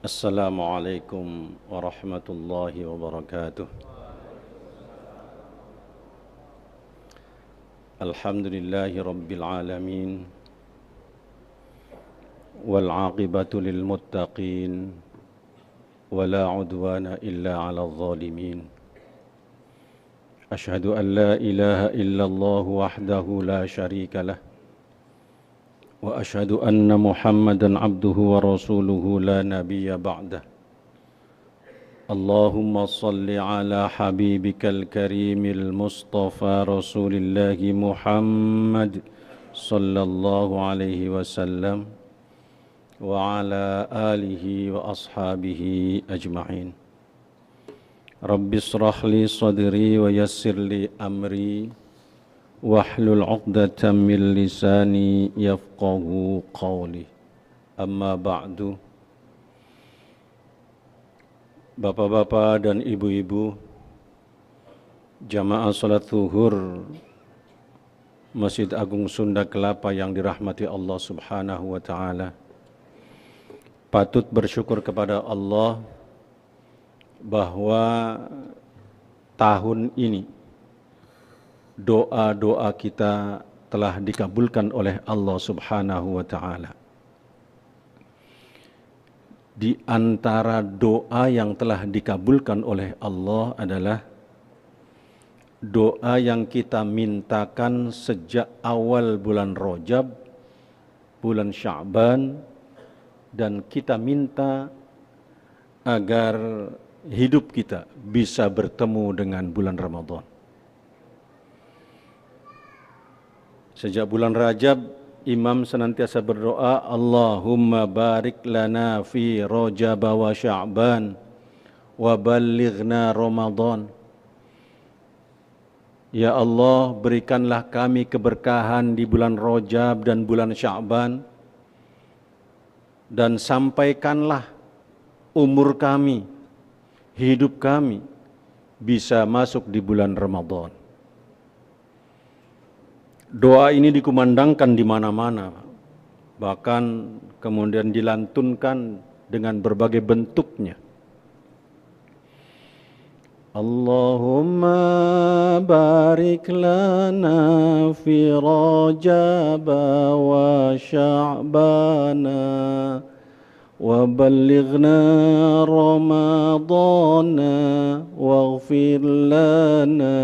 Assalamualaikum warahmatullahi wabarakatuh. Alhamdulillahi rabbil alamin. Wal aqibatu lil muttaqin. Wala udwana illa 'alal zalimin. Ashhadu an la ilaha illallah wahdahu la syarika lah. Wa ashhadu anna Muhammadan abduhu wa rasuluhu la nabiyya ba'dah. Allahumma salli ala habibikal karimil mustafa rasulillahi Muhammad sallallahu alaihi wasallam wa ala alihi wa ashabihi ajma'in. Rabbi israh li sadri wa yassir li amri wahlul 'uqdatam min lisani yafqahu qawli. Amma ba'du. Bapak-bapak dan ibu-ibu, jamaah salat zuhur Masjid Agung Sunda Kelapa yang dirahmati Allah Subhanahu wa taala. Patut bersyukur kepada Allah bahwa tahun ini doa-doa kita telah dikabulkan oleh Allah Subhanahu wa taala. Di antara doa yang telah dikabulkan oleh Allah adalah doa yang kita mintakan sejak awal bulan Rajab, bulan Sya'ban, dan kita minta agar hidup kita bisa bertemu dengan bulan Ramadan. Sejak bulan Rajab, Imam senantiasa berdoa, Allahumma barik lana fi Rajab wa Sya'ban wa ballighna Ramadan. Ya Allah, berikanlah kami keberkahan di bulan Rajab dan bulan Sya'ban, dan sampaikanlah umur kami, hidup kami bisa masuk di bulan Ramadan. Doa ini dikumandangkan di mana-mana, bahkan kemudian dilantunkan dengan berbagai bentuknya. Allahumma barik lana fi Rajab wa Sya'bana wa ballighna Ramadana waghfir lana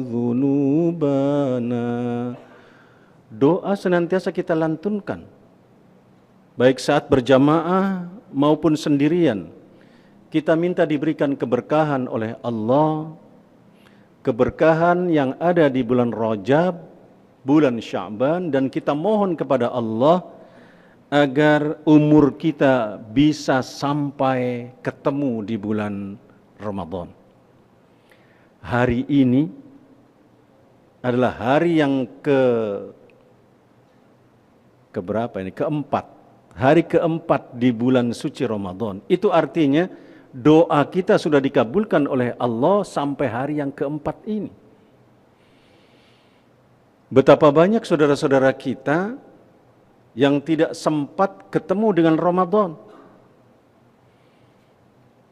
dhunubana. Doa senantiasa kita lantunkan, baik saat berjamaah maupun sendirian. Kita minta diberikan keberkahan oleh Allah, keberkahan yang ada di bulan Rajab, bulan Sya'ban, dan kita mohon kepada Allah agar umur kita bisa sampai ketemu di bulan Ramadan. Hari ini adalah hari yang keberapa ini? Keempat. Hari keempat di bulan suci Ramadan. Itu artinya doa kita sudah dikabulkan oleh Allah sampai hari yang keempat ini. Betapa banyak saudara-saudara kita yang tidak sempat ketemu dengan Ramadan.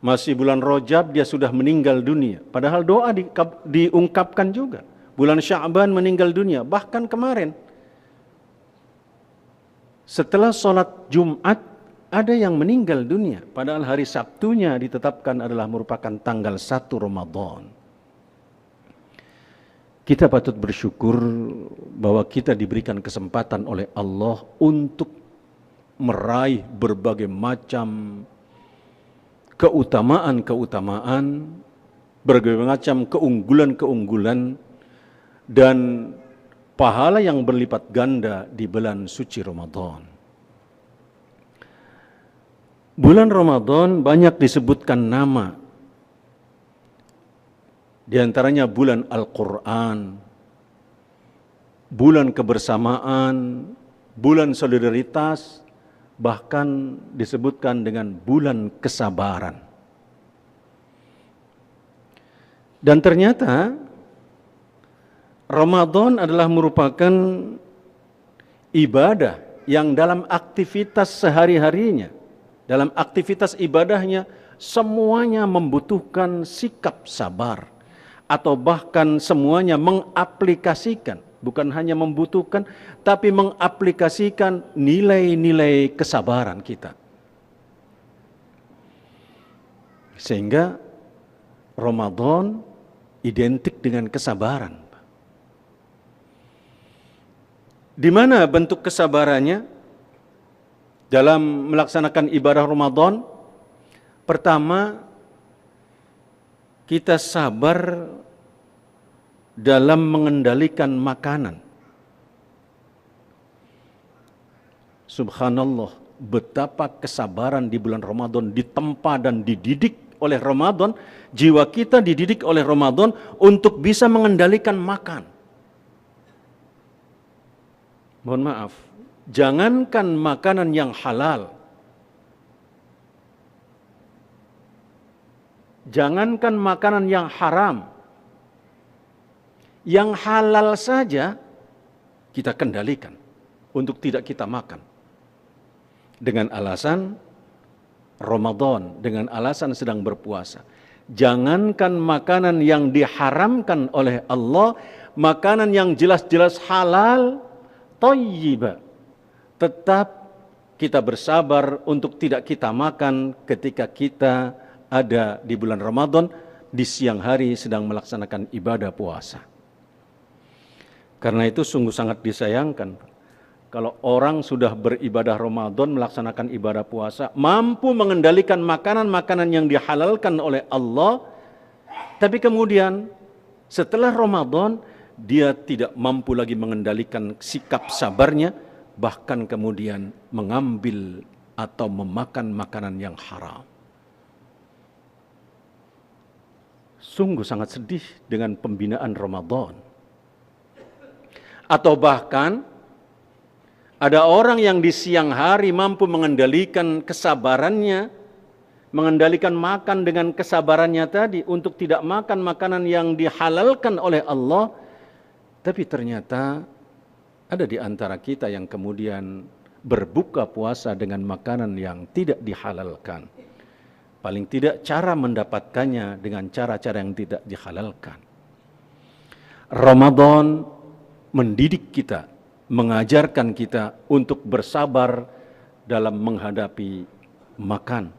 Masih bulan Rajab dia sudah meninggal dunia. Padahal doa diungkapkan juga. Bulan Sya'ban meninggal dunia. Bahkan kemarin, setelah sholat Jumat, ada yang meninggal dunia. Padahal hari Sabtunya ditetapkan adalah merupakan tanggal 1 Ramadan. Kita patut bersyukur bahwa kita diberikan kesempatan oleh Allah untuk meraih berbagai macam keutamaan-keutamaan, berbagai macam keunggulan-keunggulan, dan pahala yang berlipat ganda di bulan suci Ramadan. Bulan Ramadan banyak disebutkan nama. Di antaranya bulan Al-Quran, bulan kebersamaan, bulan solidaritas, bahkan disebutkan dengan bulan kesabaran. Dan ternyata Ramadan adalah merupakan ibadah yang dalam aktivitas sehari-harinya dalam aktivitas ibadahnya, semuanya membutuhkan sikap sabar. Atau bahkan semuanya mengaplikasikan, bukan hanya membutuhkan, tapi mengaplikasikan nilai-nilai kesabaran kita. Sehingga Ramadan identik dengan kesabaran. Di mana bentuk kesabarannya dalam melaksanakan ibadah Ramadan? Pertama, kita sabar dalam mengendalikan makanan. Subhanallah, betapa kesabaran di bulan Ramadan ditempa dan dididik oleh Ramadan. Jiwa kita dididik oleh Ramadan untuk bisa mengendalikan makan. Mohon maaf, jangankan makanan yang halal, jangankan makanan yang haram, yang halal saja kita kendalikan untuk tidak kita makan. Dengan alasan Ramadan, dengan alasan sedang berpuasa. Jangankan makanan yang diharamkan oleh Allah, makanan yang jelas-jelas halal, thayyibah, tetap kita bersabar untuk tidak kita makan ketika kita ada di bulan Ramadan, di siang hari sedang melaksanakan ibadah puasa. Karena itu sungguh sangat disayangkan kalau orang sudah beribadah Ramadan, melaksanakan ibadah puasa, mampu mengendalikan makanan-makanan yang dihalalkan oleh Allah, tapi kemudian setelah Ramadan dia tidak mampu lagi mengendalikan sikap sabarnya, bahkan kemudian mengambil atau memakan makanan yang haram. Sungguh sangat sedih dengan pembinaan Ramadan. Atau bahkan ada orang yang di siang hari mampu mengendalikan kesabarannya, mengendalikan makan dengan kesabarannya tadi untuk tidak makan makanan yang dihalalkan oleh Allah, tapi ternyata ada di antara kita yang kemudian berbuka puasa dengan makanan yang tidak dihalalkan. Paling tidak cara mendapatkannya dengan cara-cara yang tidak dihalalkan. Ramadan mendidik kita, mengajarkan kita untuk bersabar dalam menghadapi makan.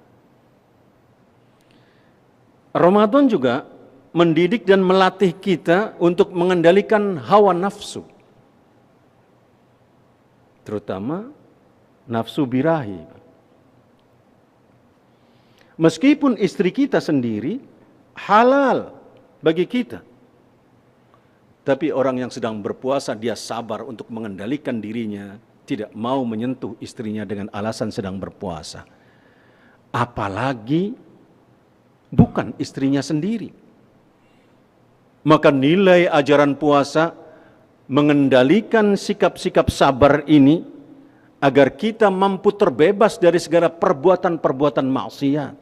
Ramadan juga mendidik dan melatih kita untuk mengendalikan hawa nafsu. Terutama nafsu birahi. Meskipun istri kita sendiri halal bagi kita, tapi orang yang sedang berpuasa dia sabar untuk mengendalikan dirinya, tidak mau menyentuh istrinya dengan alasan sedang berpuasa. Apalagi bukan istrinya sendiri. Maka nilai ajaran puasa mengendalikan sikap-sikap sabar ini agar kita mampu terbebas dari segala perbuatan-perbuatan maksiat.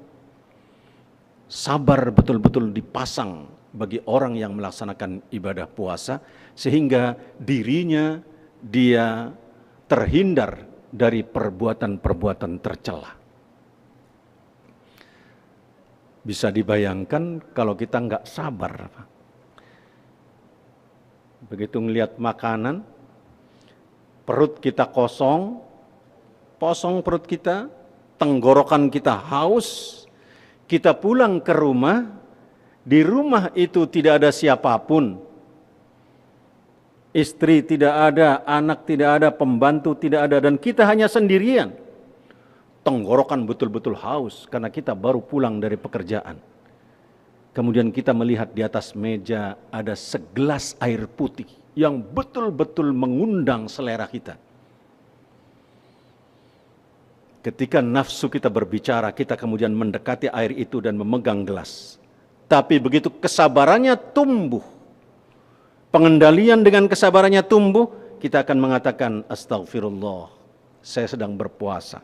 Sabar betul-betul dipasang bagi orang yang melaksanakan ibadah puasa, sehingga dirinya dia terhindar dari perbuatan-perbuatan tercela. Bisa dibayangkan kalau kita nggak sabar, begitu ngelihat makanan, perut kita kosong perut kita, tenggorokan kita haus, kita pulang ke rumah. Di rumah itu tidak ada siapapun. Istri tidak ada, anak tidak ada, pembantu tidak ada, dan kita hanya sendirian. Tenggorokan betul-betul haus karena kita baru pulang dari pekerjaan. Kemudian kita melihat di atas meja ada segelas air putih yang betul-betul mengundang selera kita. Ketika nafsu kita berbicara, kita kemudian mendekati air itu dan memegang gelas. Tapi begitu kesabarannya tumbuh, pengendalian dengan kesabarannya tumbuh, kita akan mengatakan, astagfirullah, saya sedang berpuasa.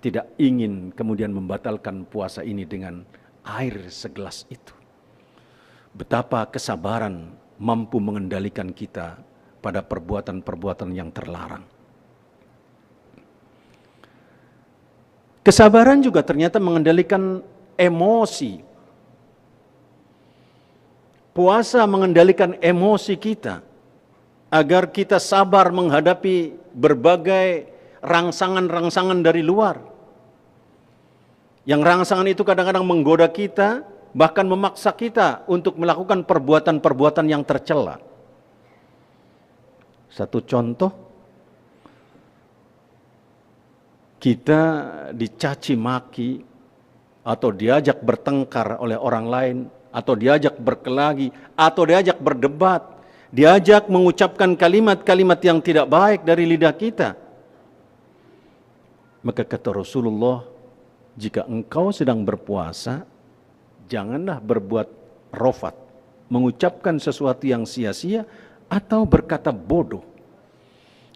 Tidak ingin kemudian membatalkan puasa ini dengan air segelas itu. Betapa kesabaran mampu mengendalikan kita pada perbuatan-perbuatan yang terlarang. Kesabaran juga ternyata mengendalikan emosi. Puasa mengendalikan emosi kita agar kita sabar menghadapi berbagai rangsangan-rangsangan dari luar. Yang rangsangan itu kadang-kadang menggoda kita, bahkan memaksa kita untuk melakukan perbuatan-perbuatan yang tercela. Satu contoh, kita dicaci maki atau diajak bertengkar oleh orang lain, atau diajak berkelahi, atau diajak berdebat, diajak mengucapkan kalimat-kalimat yang tidak baik dari lidah kita. Maka kata Rasulullah, jika engkau sedang berpuasa, janganlah berbuat rofat, mengucapkan sesuatu yang sia-sia atau berkata bodoh.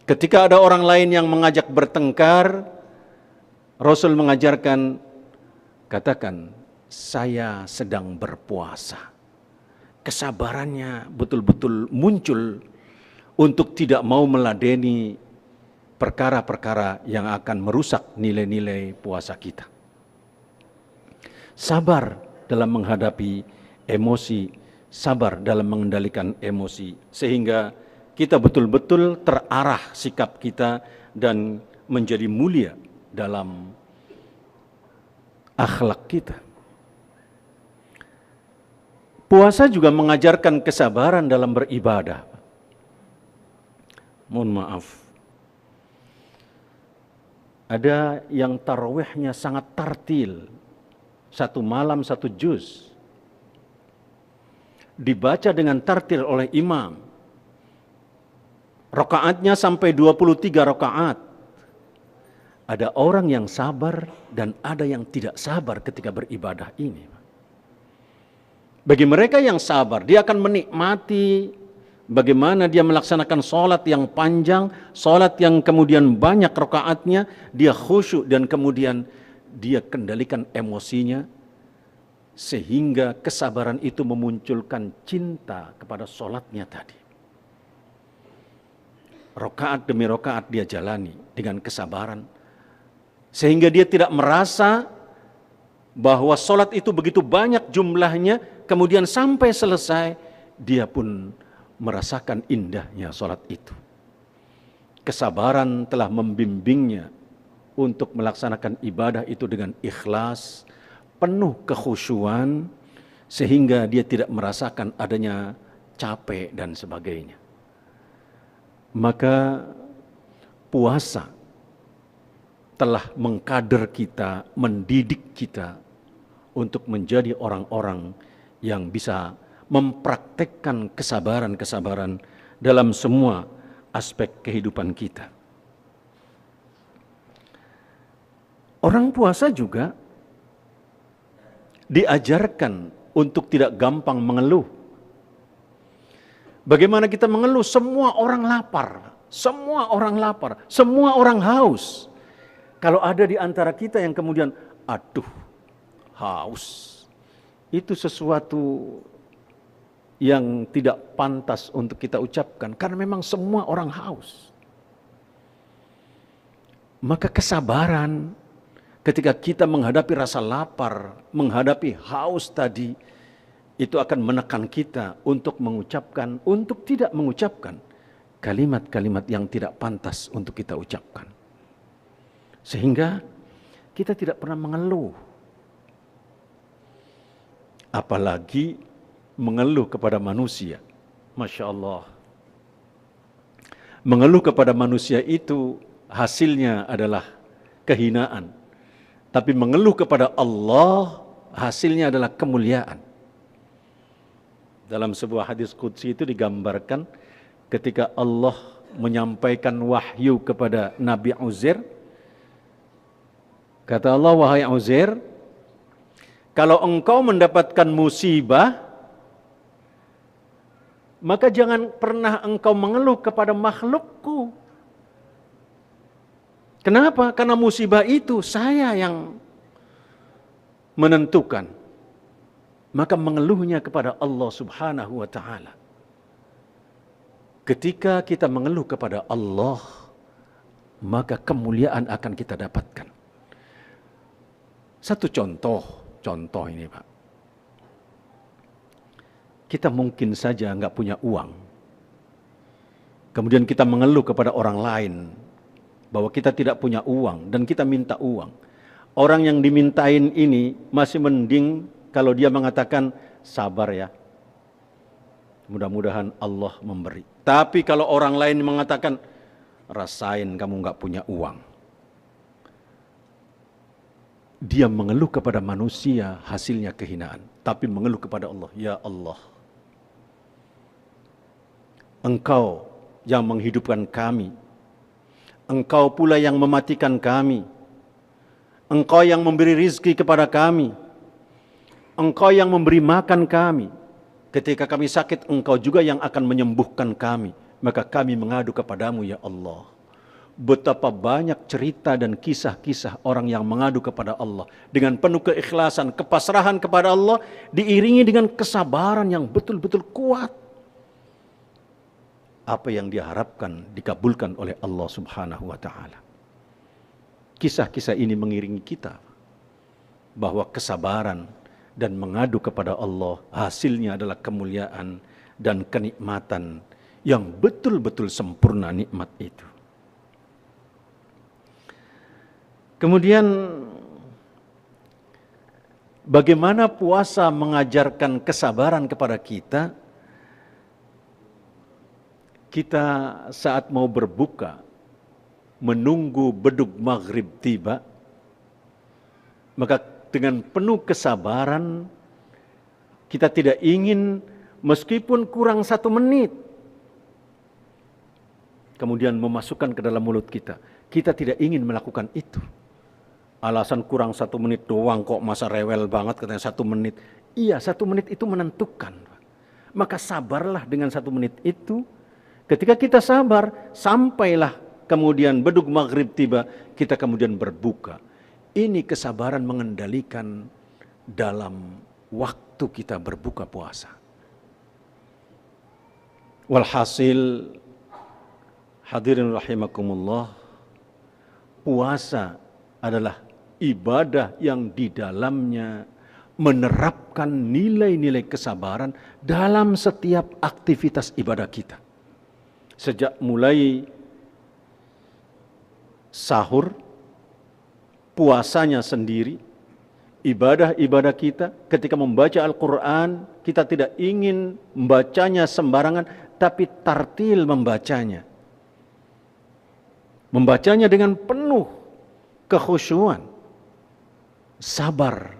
Ketika ada orang lain yang mengajak bertengkar, Rasul mengajarkan, katakan, saya sedang berpuasa. Kesabarannya betul-betul muncul untuk tidak mau meladeni perkara-perkara yang akan merusak nilai-nilai puasa kita. Sabar dalam menghadapi emosi, sabar dalam mengendalikan emosi, sehingga kita betul-betul terarah sikap kita dan menjadi mulia dalam akhlak kita. Puasa juga mengajarkan kesabaran dalam beribadah. Mohon maaf, ada yang tarawihnya sangat tartil, satu malam satu juz, dibaca dengan tartil oleh imam, rakaatnya sampai 23 rakaat. Ada orang yang sabar dan ada yang tidak sabar ketika beribadah ini. Bagi mereka yang sabar, dia akan menikmati bagaimana dia melaksanakan sholat yang panjang, sholat yang kemudian banyak rakaatnya, dia khusyuk dan kemudian dia kendalikan emosinya, sehingga kesabaran itu memunculkan cinta kepada sholatnya tadi. Rakaat demi rakaat dia jalani dengan kesabaran, sehingga dia tidak merasa bahwa sholat itu begitu banyak jumlahnya, kemudian sampai selesai dia pun merasakan indahnya sholat itu. Kesabaran telah membimbingnya untuk melaksanakan ibadah itu dengan ikhlas, penuh kekhusyuan, sehingga dia tidak merasakan adanya capek dan sebagainya. Maka puasa telah mengkader kita, mendidik kita untuk menjadi orang-orang yang bisa mempraktekkan kesabaran-kesabaran dalam semua aspek kehidupan kita. Orang puasa juga diajarkan untuk tidak gampang mengeluh. Bagaimana kita mengeluh? Semua orang lapar, semua orang lapar, semua orang haus. Kalau ada di antara kita yang kemudian, aduh, haus, itu sesuatu yang tidak pantas untuk kita ucapkan, karena memang semua orang haus. Maka kesabaran ketika kita menghadapi rasa lapar, menghadapi haus tadi, itu akan menekan kita untuk mengucapkan, untuk tidak mengucapkan kalimat-kalimat yang tidak pantas untuk kita ucapkan. Sehingga kita tidak pernah mengeluh. Apalagi mengeluh kepada manusia. Masya Allah. Mengeluh kepada manusia itu hasilnya adalah kehinaan. Tapi mengeluh kepada Allah hasilnya adalah kemuliaan. Dalam sebuah hadis qudsi itu digambarkan ketika Allah menyampaikan wahyu kepada Nabi Uzair. Kata Allah, wahai Uzair, kalau engkau mendapatkan musibah, maka jangan pernah engkau mengeluh kepada makhlukku. Kenapa? Karena musibah itu saya yang menentukan. Maka mengeluhnya kepada Allah Subhanahu wa ta'ala. Ketika kita mengeluh kepada Allah, maka kemuliaan akan kita dapatkan. Satu contoh ini Pak. Kita mungkin saja nggak punya uang. Kemudian kita mengeluh kepada orang lain bahwa kita tidak punya uang dan kita minta uang. Orang yang dimintain ini masih mending kalau dia mengatakan sabar ya. Mudah-mudahan Allah memberi. Tapi kalau orang lain mengatakan rasain kamu nggak punya uang. Dia mengeluh kepada manusia hasilnya kehinaan. Tapi mengeluh kepada Allah. Ya Allah. Engkau yang menghidupkan kami. Engkau pula yang mematikan kami. Engkau yang memberi rizki kepada kami. Engkau yang memberi makan kami. Ketika kami sakit, Engkau juga yang akan menyembuhkan kami. Maka kami mengadu kepadamu ya Allah. Betapa banyak cerita dan kisah-kisah orang yang mengadu kepada Allah. Dengan penuh keikhlasan, kepasrahan kepada Allah. Diiringi dengan kesabaran yang betul-betul kuat. Apa yang dia harapkan dikabulkan oleh Allah Subhanahu wa ta'ala. Kisah-kisah ini mengiringi kita bahwa kesabaran dan mengadu kepada Allah hasilnya adalah kemuliaan dan kenikmatan yang betul-betul sempurna nikmat itu. Kemudian bagaimana puasa mengajarkan kesabaran kepada kita? Kita saat mau berbuka, menunggu bedug maghrib tiba, maka dengan penuh kesabaran, kita tidak ingin meskipun kurang 1 menit, kemudian memasukkan ke dalam mulut kita. Kita tidak ingin melakukan itu. Alasan kurang 1 menit doang kok, masa rewel banget katanya 1 menit. Iya, 1 menit itu menentukan. Maka sabarlah dengan 1 menit itu. Ketika kita sabar, sampailah kemudian bedug maghrib tiba, kita kemudian berbuka. Ini kesabaran mengendalikan dalam waktu kita berbuka puasa. Walhasil, hadirin rahimakumullah, puasa adalah ibadah yang di dalamnya menerapkan nilai-nilai kesabaran dalam setiap aktivitas ibadah kita. Sejak mulai sahur, puasanya sendiri, ibadah-ibadah kita, ketika membaca Al-Quran, kita tidak ingin membacanya sembarangan, tapi tartil membacanya. Membacanya dengan penuh kekhusyuan, sabar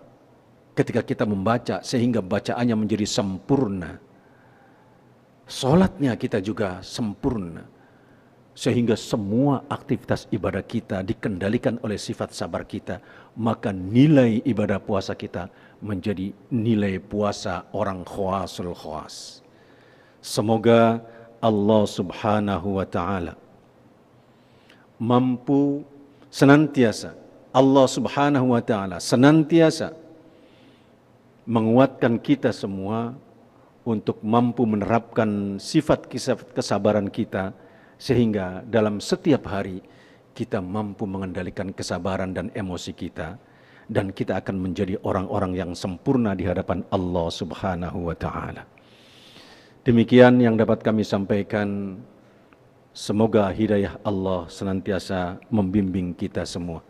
ketika kita membaca sehingga bacaannya menjadi sempurna. Salatnya kita juga sempurna sehingga semua aktivitas ibadah kita dikendalikan oleh sifat sabar kita, maka nilai ibadah puasa kita menjadi nilai puasa orang khawasul khawas. Semoga Allah Subhanahu wa ta'ala mampu senantiasa, Allah Subhanahu wa ta'ala senantiasa menguatkan kita semua untuk mampu menerapkan sifat kesabaran kita, sehingga dalam setiap hari kita mampu mengendalikan kesabaran dan emosi kita, dan kita akan menjadi orang-orang yang sempurna di hadapan Allah Subhanahu wa ta'ala. Demikian yang dapat kami sampaikan. Semoga hidayah Allah senantiasa membimbing kita semua.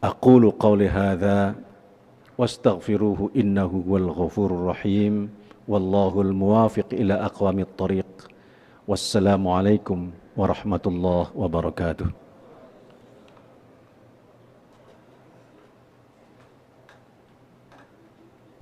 Aqulu qawli hadza wastaghfiruhu innahu huwal ghafurur rahim. Wallahul muwafiq ila aqwamit thariq. Wassalamu alaikum warahmatullahi wabarakatuh.